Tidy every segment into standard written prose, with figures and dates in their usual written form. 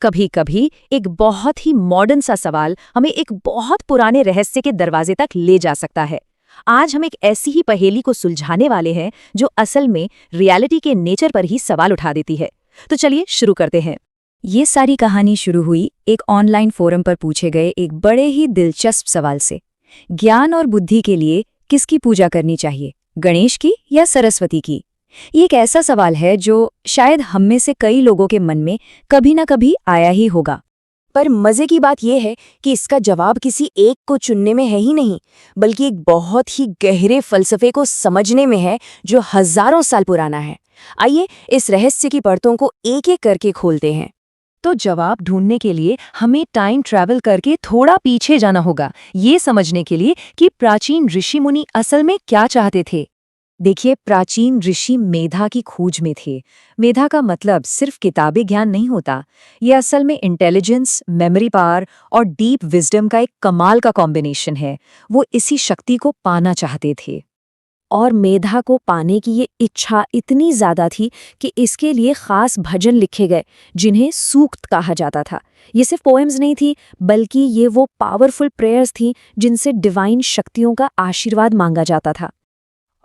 कभी कभी एक बहुत ही मॉडर्न सा सवाल हमें एक बहुत पुराने रहस्य के दरवाजे तक ले जा सकता है। आज हम एक ऐसी ही पहेली को सुलझाने वाले हैं जो असल में रियलिटी के नेचर पर ही सवाल उठा देती है। तो चलिए शुरू करते हैं। ये सारी कहानी शुरू हुई एक ऑनलाइन फोरम पर पूछे गए एक बड़े ही दिलचस्प सवाल से। ज्ञान और बुद्धि के लिए किसकी पूजा करनी चाहिए, गणेश की या सरस्वती की? ये एक ऐसा सवाल है जो शायद हम में से कई लोगों के मन में कभी ना कभी आया ही होगा। पर मजे की बात यह है कि इसका जवाब किसी एक को चुनने में है ही नहीं, बल्कि एक बहुत ही गहरे फलसफे को समझने में है जो हजारों साल पुराना है। आइए इस रहस्य की परतों को एक एक करके खोलते हैं। तो जवाब ढूंढने के लिए हमें टाइम ट्रैवल करके थोड़ा पीछे जाना होगा, ये समझने के लिए कि प्राचीन ऋषि मुनि असल में क्या चाहते थे। देखिए, प्राचीन ऋषि मेधा की खोज में थे। मेधा का मतलब सिर्फ किताबी ज्ञान नहीं होता, ये असल में इंटेलिजेंस, मेमोरी पावर और डीप विजडम का एक कमाल का कॉम्बिनेशन है। वो इसी शक्ति को पाना चाहते थे। और मेधा को पाने की ये इच्छा इतनी ज्यादा थी कि इसके लिए खास भजन लिखे गए जिन्हें सूक्त कहा जाता था। ये सिर्फ पोएम्स नहीं थी, बल्कि ये वो पावरफुल प्रेयर्स थी जिनसे डिवाइन शक्तियों का आशीर्वाद मांगा जाता था।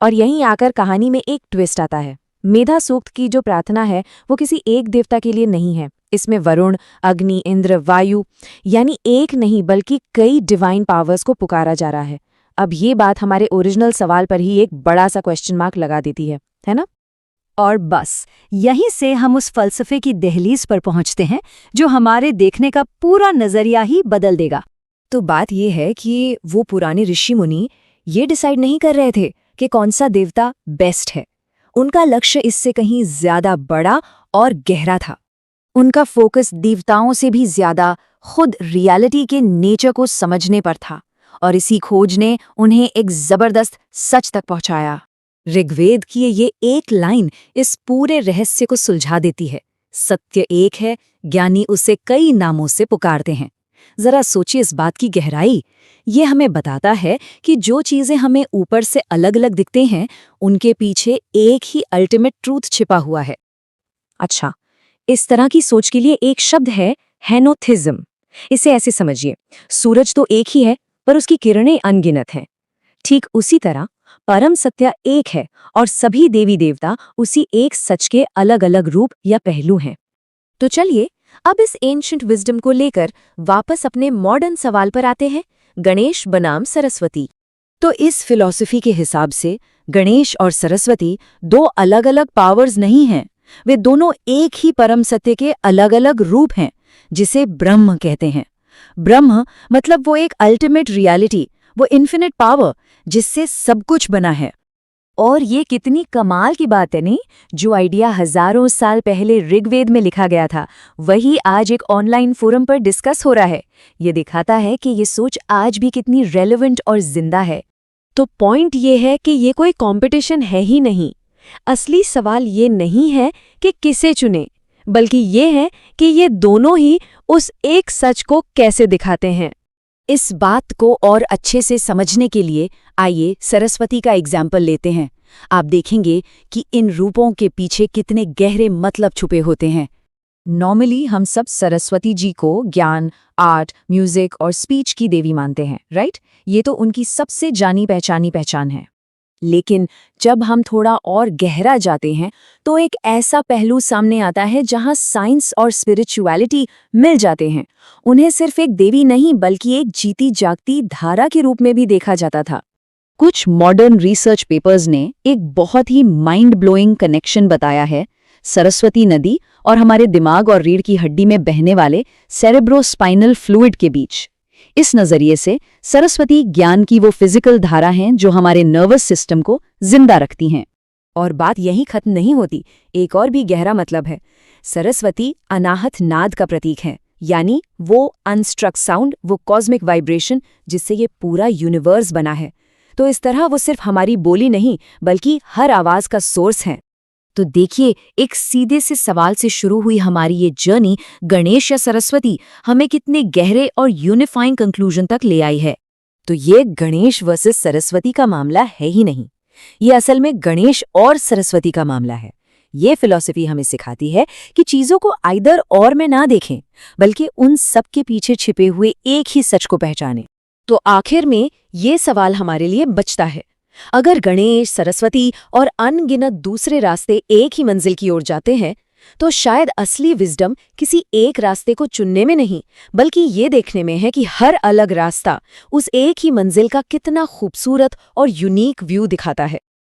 और यहीं आकर कहानी में एक ट्विस्ट आता है। मेधा सूक्त की जो प्रार्थना है वो किसी एक देवता के लिए नहीं है। इसमें वरुण, अग्नि, इंद्र, वायु यानी एक नहीं बल्कि कई डिवाइन पावर्स को पुकारा जा रहा है। अब ये बात हमारे ओरिजिनल सवाल पर ही एक बड़ा सा क्वेश्चन मार्क लगा देती है ना? और बस यहीं से हम उस फलसफे की दहलीज पर पहुंचते हैं जो हमारे देखने का पूरा नजरिया ही बदल देगा। तो बात यह है कि वो पुराने ऋषि मुनि ये डिसाइड नहीं कर रहे थे कि कौन सा देवता बेस्ट है। उनका लक्ष्य इससे कहीं ज्यादा बड़ा और गहरा था। उनका फोकस देवताओं से भी ज्यादा खुद रियलिटी के नेचर को समझने पर था, और इसी खोज ने उन्हें एक जबरदस्त सच तक पहुंचाया। ऋग्वेद की ये एक लाइन इस पूरे रहस्य को सुलझा देती है। सत्य एक है, ज्ञानी उसे कई नामों से पुकारते हैं। जरा सोचिए इस बात की गहराई। ये हमें बताता है कि जो चीजें हमें ऊपर से अलग अलग दिखते हैं, उनके पीछे एक ही अल्टीमेट ट्रूथ छिपा हुआ है। अच्छा, इस तरह की सोच के लिए एक शब्द है हेनोथिज्म। इसे ऐसे समझिए, सूरज तो एक ही है पर उसकी किरणें अनगिनत हैं। ठीक उसी तरह परम सत्य एक है और सभी देवी देवता उसी एक सच के अलग अलग रूप या पहलू हैं। तो चलिए अब इस एंशिएंट विजडम को लेकर वापस अपने मॉडर्न सवाल पर आते हैं, गणेश बनाम सरस्वती। तो इस फिलॉसफी के हिसाब से गणेश और सरस्वती दो अलग अलग पावर्स नहीं हैं, वे दोनों एक ही परम सत्य के अलग अलग रूप हैं, जिसे ब्रह्म कहते हैं। ब्रह्म मतलब वो एक अल्टीमेट रियलिटी, वो इन्फिनिट पावर जिससे सब कुछ बना है। और ये कितनी कमाल की बात है नहीं, जो आइडिया हजारों साल पहले ऋग्वेद में लिखा गया था वही आज एक ऑनलाइन फोरम पर डिस्कस हो रहा है। ये दिखाता है कि ये सोच आज भी कितनी रेलेवेंट और जिंदा है। तो पॉइंट ये है कि ये कोई कंपटीशन है ही नहीं। असली सवाल ये नहीं है कि किसे चुने, बल्कि ये है कि ये दोनों ही उस एक सच को कैसे दिखाते हैं। इस बात को और अच्छे से समझने के लिए आइए सरस्वती का एग्जाम्पल लेते हैं। आप देखेंगे कि इन रूपों के पीछे कितने गहरे मतलब छुपे होते हैं। नॉर्मली हम सब सरस्वती जी को ज्ञान, आर्ट, म्यूजिक और स्पीच की देवी मानते हैं, राइट? ये तो उनकी सबसे जानी पहचानी पहचान है। लेकिन जब हम थोड़ा और गहरा जाते हैं तो एक ऐसा पहलू सामने आता है जहां साइंस और स्पिरिचुअलिटी मिल जाते हैं। उन्हें सिर्फ एक देवी नहीं बल्कि एक जीती जागती धारा के रूप में भी देखा जाता था। कुछ मॉडर्न रिसर्च पेपर्स ने एक बहुत ही माइंड ब्लोइंग कनेक्शन बताया है सरस्वती नदी और हमारे दिमाग और रीढ़ की हड्डी में बहने वाले सेरेब्रोस्पाइनल फ्लूइड के बीच। इस नजरिए से सरस्वती ज्ञान की वो फिजिकल धारा हैं जो हमारे नर्वस सिस्टम को जिंदा रखती हैं। और बात यहीं खत्म नहीं होती, एक और भी गहरा मतलब है। सरस्वती अनाहत नाद का प्रतीक है, यानी वो अनस्ट्रक साउंड, वो कॉस्मिक वाइब्रेशन जिससे ये पूरा यूनिवर्स बना है। तो इस तरह वो सिर्फ हमारी बोली नहीं बल्कि हर आवाज का सोर्स है। तो देखिए, एक सीधे से सवाल से शुरू हुई हमारी ये जर्नी गणेश या सरस्वती हमें कितने गहरे और यूनिफाइंग कंक्लूजन तक ले आई है। तो ये गणेश वर्सेस सरस्वती का मामला है ही नहीं, ये असल में गणेश और सरस्वती का मामला है। ये फिलॉसफी हमें सिखाती है कि चीजों को आइदर और में ना देखें, बल्कि उन सब के पीछे छिपे हुए एक ही सच को पहचानें। तो आखिर में ये सवाल हमारे लिए बचता है, अगर गणेश, सरस्वती और अनगिनत दूसरे रास्ते एक ही मंजिल की ओर जाते हैं, तो शायद असली विजडम किसी एक रास्ते को चुनने में नहीं, बल्कि ये देखने में है कि हर अलग रास्ता उस एक ही मंजिल का कितना खूबसूरत और यूनिक व्यू दिखाता है।